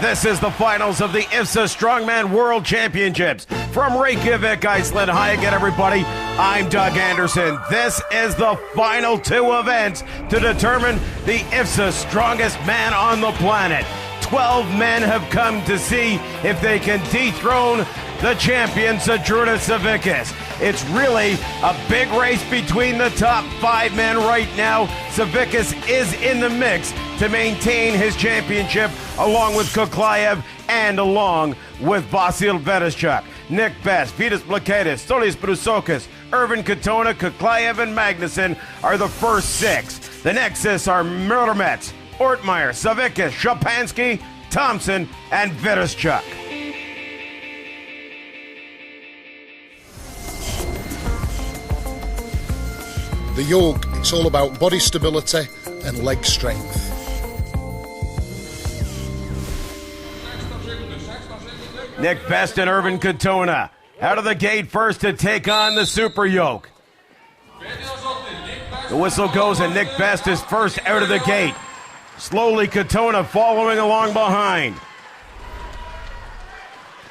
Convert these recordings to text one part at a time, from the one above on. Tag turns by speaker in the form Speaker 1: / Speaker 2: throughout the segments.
Speaker 1: This is the finals of the IFSA Strongman World Championships. From Reykjavik, Iceland. Hi again, everybody. I'm Doug Anderson. This is the final two events to determine the IFSA strongest man on the planet. 12 men have come to see if they can dethrone the champion, Zydrunas Savickas. It's really a big race between the top 5 men right now. Savickas is in the mix to maintain his championship along with Kuklayev and along with Vasil Vereshchuk. Nick Best, Vitas Blakaitis, Stolis Brusokis, Irvin Katona, Kuklayev, and Magnuson are the first 6. The next 6 are Murmets, Ortmeyer, Savickas, Shapansky, Thompson, and Vereshchuk.
Speaker 2: The yoke, it's all about body stability and leg strength.
Speaker 1: Nick Best and Irvin Katona out of the gate first to take on the super yoke. The whistle goes and Nick Best is first out of the gate. Slowly Katona following along behind.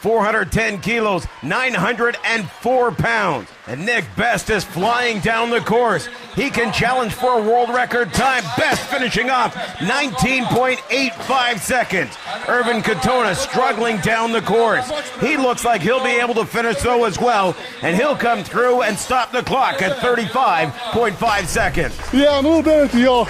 Speaker 1: 410 kilos, 904 pounds. And Nick Best is flying down the course. He can challenge for a world record time. Best finishing off 19.85 seconds. Irvin Katona struggling down the course. He looks like he'll be able to finish though as well. And he'll come through and stop the clock at 35.5 seconds.
Speaker 3: Yeah, I'm a little better at the yoke.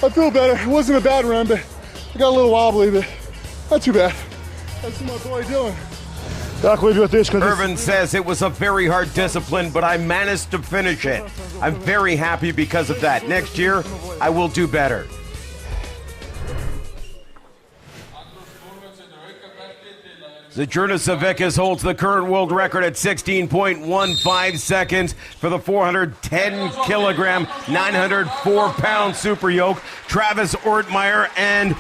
Speaker 3: I feel better. It wasn't a bad run, but I got a little wobbly, but not too bad. That's what my boy doing.
Speaker 1: Irvin says it was a very hard discipline, but I managed to finish it. I'm very happy because of that. Next year, I will do better. Zydrunas Savickas holds the current world record at 16.15 seconds for the 410 kilogram, 904 pound super yoke. Travis Ortmeyer and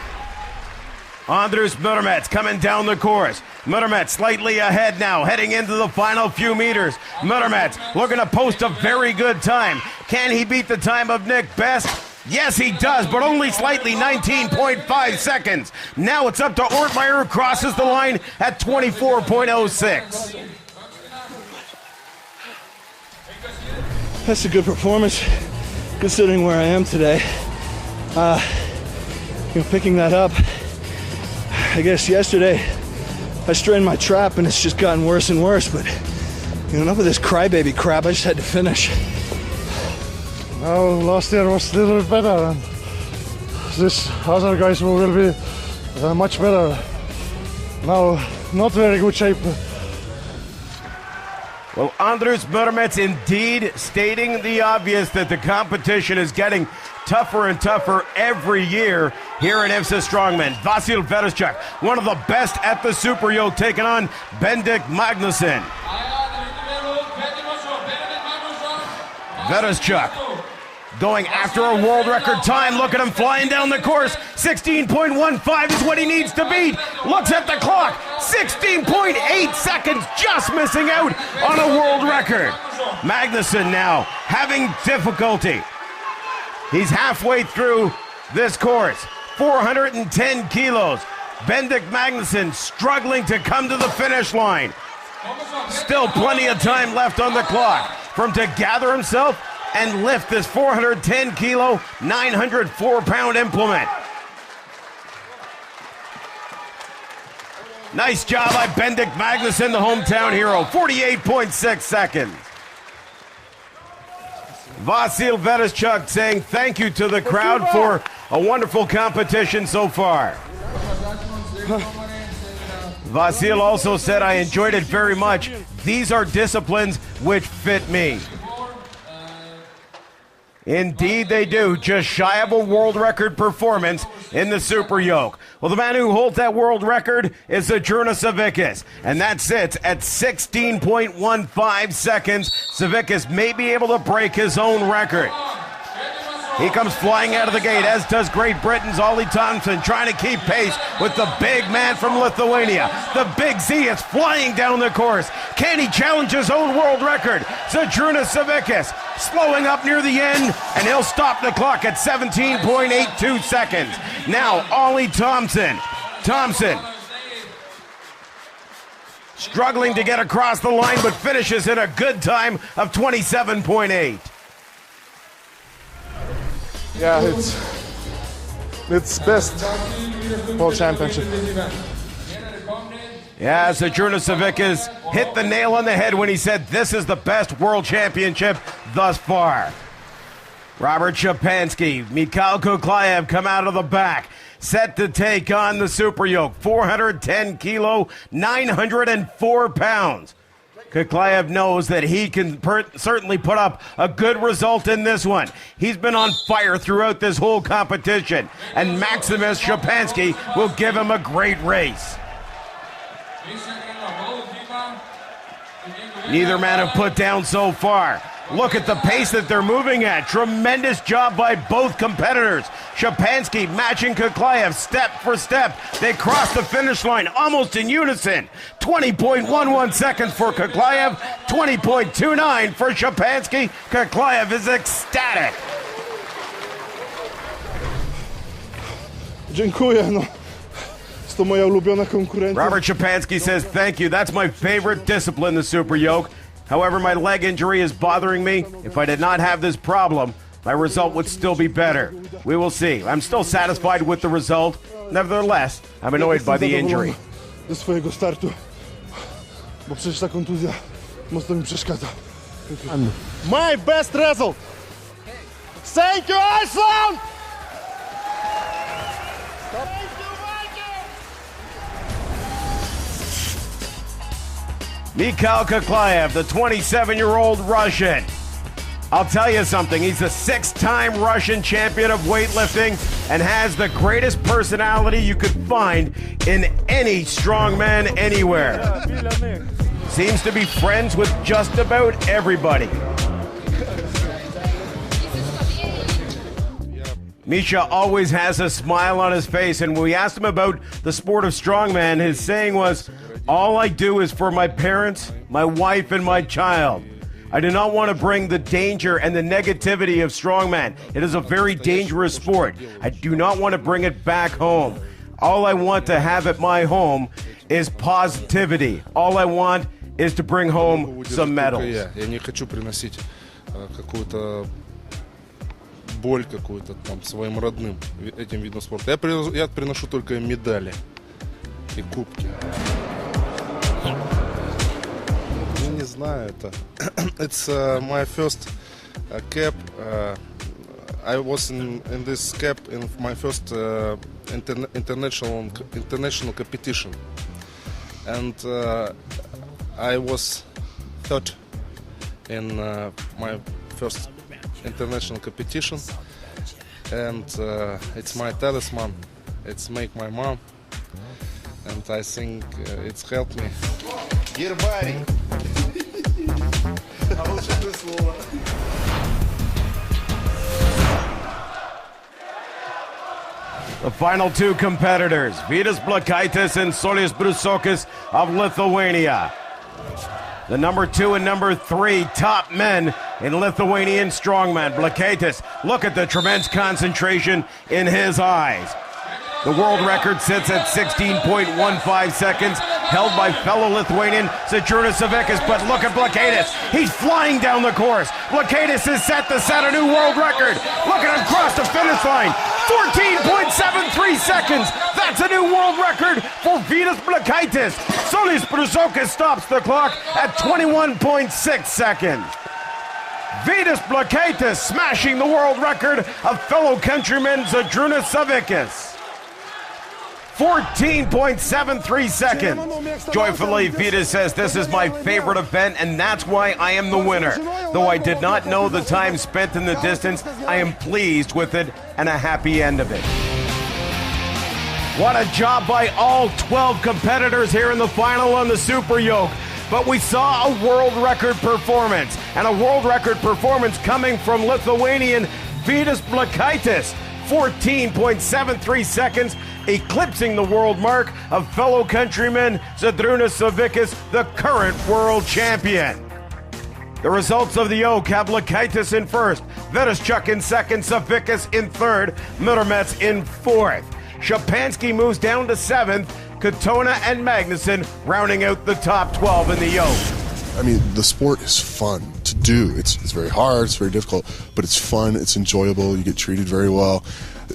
Speaker 1: Andrus Murmets coming down the course. Murmets slightly ahead now, heading into the final few meters. Murmets looking to post a very good time. Can he beat the time of Nick Best? Yes, he does, but only slightly, 19.5 seconds. Now it's up to Ortmeyer, who crosses the line at 24.06.
Speaker 4: That's a good performance, considering where I am today. Picking that up. I guess yesterday I strained my trap and it's just gotten worse and worse, but enough of this crybaby crap. I just had to finish.
Speaker 3: Now, last year was a little bit better, and this other guys will be much better. Now, not very good shape.
Speaker 1: Well, Andrus Murmets indeed stating the obvious that the competition is getting tougher and tougher every year here in IFSA Strongman. Vasil Vereshchuk, one of the best at the super yoke, taking on Bendik Magnuson. Vereshchuk going after a world record time. Look at him flying down the course. 16.15 is what he needs to beat. Looks at the clock. 16.8 seconds, just missing out on a world record. Magnuson now having difficulty. He's halfway through this course. 410 kilos. Bendik Magnuson struggling to come to the finish line. Still plenty of time left on the clock for him to gather himself and lift this 410 kilo, 904 pound implement. Nice job by Bendik Magnuson, the hometown hero. 48.6 seconds. Vasil Vereshchuk saying thank you to the crowd for a wonderful competition so far. Vasil also said, I enjoyed it very much. These are disciplines which fit me. Indeed they do. Just shy of a world record performance in the super yoke. Well, the man who holds that world record is Zydrunas Savickas, and that sits at 16.15 seconds. Savickas may be able to break his own record. He comes flying out of the gate, as does Great Britain's Ollie Thompson, trying to keep pace with the big man from Lithuania. The Big Z is flying down the course. Can he challenge his own world record? Zydrunas Savickas slowing up near the end, and he'll stop the clock at 17.82 seconds. Now, Ollie Thompson. Thompson struggling to get across the line, but finishes in a good time of 27.8.
Speaker 3: Yeah, it's best world championship.
Speaker 1: Yeah, Zydrunas Savickas hit the nail on the head when he said this is the best world championship thus far. Robert Shapansky, Mikhail Kuklayev come out of the back, set to take on the super yoke, 410 kilo, 904 pounds. Kuklayev knows that he can certainly put up a good result in this one. He's been on fire throughout this whole competition, and Maximus Shapansky will give him a great race. Neither man have put down so far. Look at the pace that they're moving at. Tremendous job by both competitors. Shapansky matching Kuklayev step for step. They cross the finish line almost in unison. 20.11 seconds for Kuklayev, 20.29 for Shapansky. Kuklayev is ecstatic.
Speaker 3: Dziękuję, no. Jest to moja ulubiona konkurencja.
Speaker 1: Robert Shapansky says, thank you. That's my favorite discipline, the super yoke. However, my leg injury is bothering me. If I did not have this problem, my result would still be better. We will see. I'm still satisfied with the result. Nevertheless, I'm annoyed by the injury.
Speaker 3: Ze swojego startu, bo przecież ta kontuzja mocno mi przeszkadza. My best result. Thank you, Iceland!
Speaker 1: Mikhail Kuklayev, the 27-year-old Russian. I'll tell you something, he's the 6-time Russian champion of weightlifting and has the greatest personality you could find in any strongman anywhere. Seems to be friends with just about everybody. Misha always has a smile on his face, and when we asked him about the sport of strongman, his saying was, all I do is for my parents, my wife, and my child. I do not want to bring the danger and the negativity of strongman. It is a very dangerous sport. I do not want to bring it back home. All I want to have at my home is positivity. All I want is to bring home some medals.
Speaker 5: Я не хочу приносить какую-то боль какую-то там своим родным этим видом спорта. Я приношу только медали и кубки. Я не знаю это. It's my first cap. I was in this cap in my first international competition, and I was third in my first international competition, and it's my talisman. It's make my mom, and I think it's helped me. Гербарий.
Speaker 1: The final two competitors, Vidas Blakaitis and Saulius Brusokis of Lithuania. The number 2 and number 3 top men in Lithuanian strongman. Blakaitis, look at the tremendous concentration in his eyes. The world record sits at 16.15 seconds, held by fellow Lithuanian Zydrunas Savickas. But look at Blakaitis. He's flying down the course. Blakaitis is set to set a new world record. Look at him cross the finish line. 14.73 seconds. That's a new world record for Vidas Blakaitis. Saulius Brusokis stops the clock at 21.6 seconds. Vidas Blakaitis smashing the world record of fellow countryman Zydrunas Savickas. 14.73 seconds. Joyfully, Vidas says, this is my favorite event, and that's why I am the winner. Though I did not know the time spent in the distance, I am pleased with it and a happy end of it. What a job by all 12 competitors here in the final on the Super Yoke. But we saw a world record performance, and a world record performance coming from Lithuanian Vidas Blakaitis. 14.73 seconds, eclipsing the world mark of fellow countryman Zydrunas Savickas, the current world champion. The results of the yoke have Blakaitis in first, Vidaschuk in second, Savickas in third, Mittermets in fourth. Shapansky moves down to seventh, Katona and Magnuson rounding out the top 12 in the yoke.
Speaker 6: I mean, the sport is fun to do. It's very hard, it's very difficult, but it's fun, it's enjoyable, you get treated very well.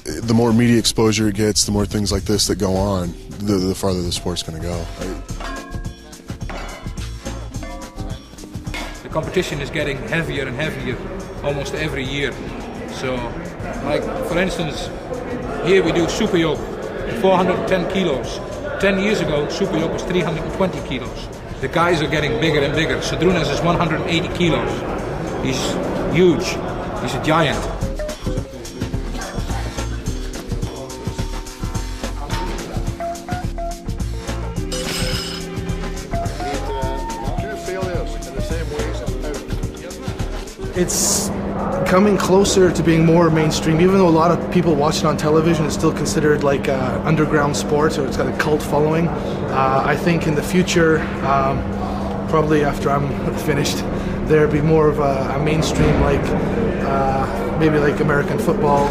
Speaker 6: The more media exposure it gets, the more things like this that go on, the farther the sport's going to go.
Speaker 7: The competition is getting heavier and heavier almost every year. So, like, for instance, here we do super yoke, 410 kilos. 10 years ago, super yoke was 320 kilos. The guys are getting bigger and bigger. Sadrunas is 180 kilos. He's huge. He's a giant.
Speaker 8: It's coming closer to being more mainstream, even though a lot of people watch it on television. It's still considered like an underground sport, or it's got a cult following. I think in the future, probably after I'm finished, there'll be more of a mainstream, like maybe like American football.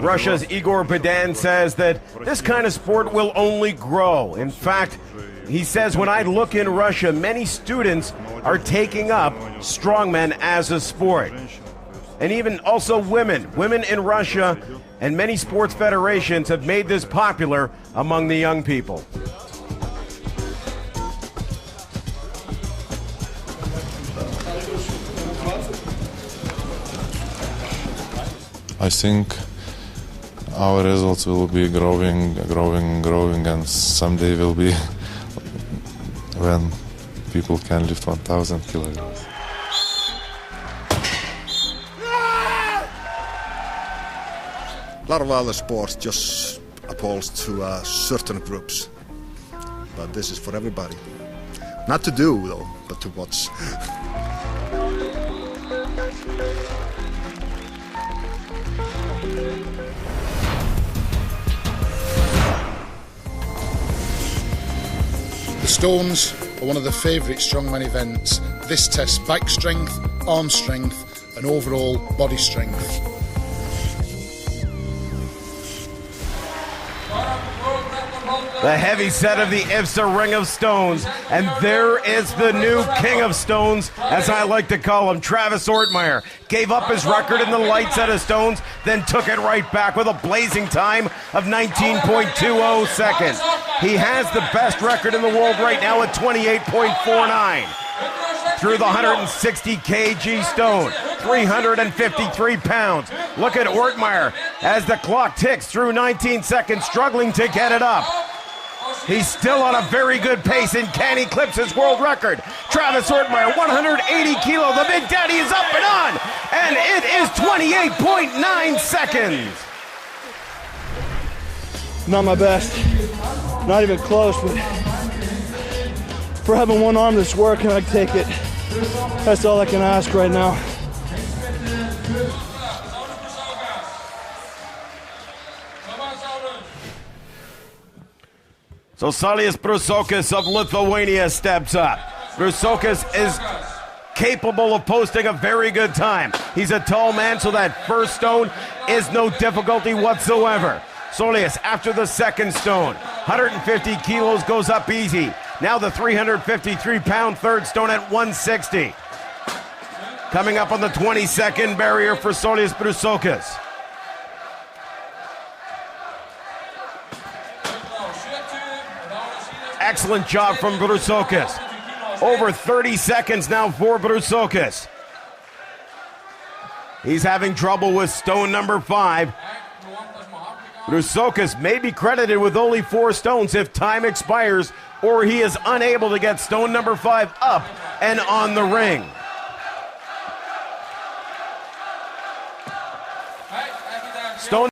Speaker 1: Russia's Igor Badan says that this kind of sport will only grow. In fact, he says, when I look in Russia, many students are taking up strongmen as a sport. And even also women. Women in Russia and many sports federations have made this popular among the young people.
Speaker 9: I think our results will be growing, and someday will be when people can lift 1,000 kilograms.
Speaker 2: A lot of other sports just appeals to certain groups, but this is for everybody. Not to do though, but to watch. The Stones are one of the favourite strongman events. This tests back strength, arm strength and overall body strength.
Speaker 1: The heavy set of the IFSA Ring of Stones, and there is the new King of Stones, as I like to call him, Travis Ortmeyer. Gave up his record in the light set of Stones, then took it right back with a blazing time of 19.20 seconds. He has the best record in the world right now at 28.49. Through the 160 kg stone, 353 pounds. Look at Ortmeyer as the clock ticks through 19 seconds, struggling to get it up. He's still on a very good pace, and can eclipse his world record. Travis Ortmeyer, 180 kilo. The Big Daddy is up and on, and it is 28.9 seconds.
Speaker 4: Not my best, not even close, but for having one arm that's working, I take it. That's all I can ask right now.
Speaker 1: So Saulius Brusokas of Lithuania steps up. Brusokas is capable of posting a very good time. He's a tall man, so that first stone is no difficulty whatsoever. Saulius, after the second stone, 150 kilos goes up easy. Now the 353-pound third stone at 160. Coming up on the 20-second barrier for Saulius Brusokas. Excellent job from Brusokas. Over 30 seconds now for Brusokas. He's having trouble with stone number 5. Brusokas may be credited with only 4 stones if time expires, or he is unable to get stone number 5 up and on the ring. Stone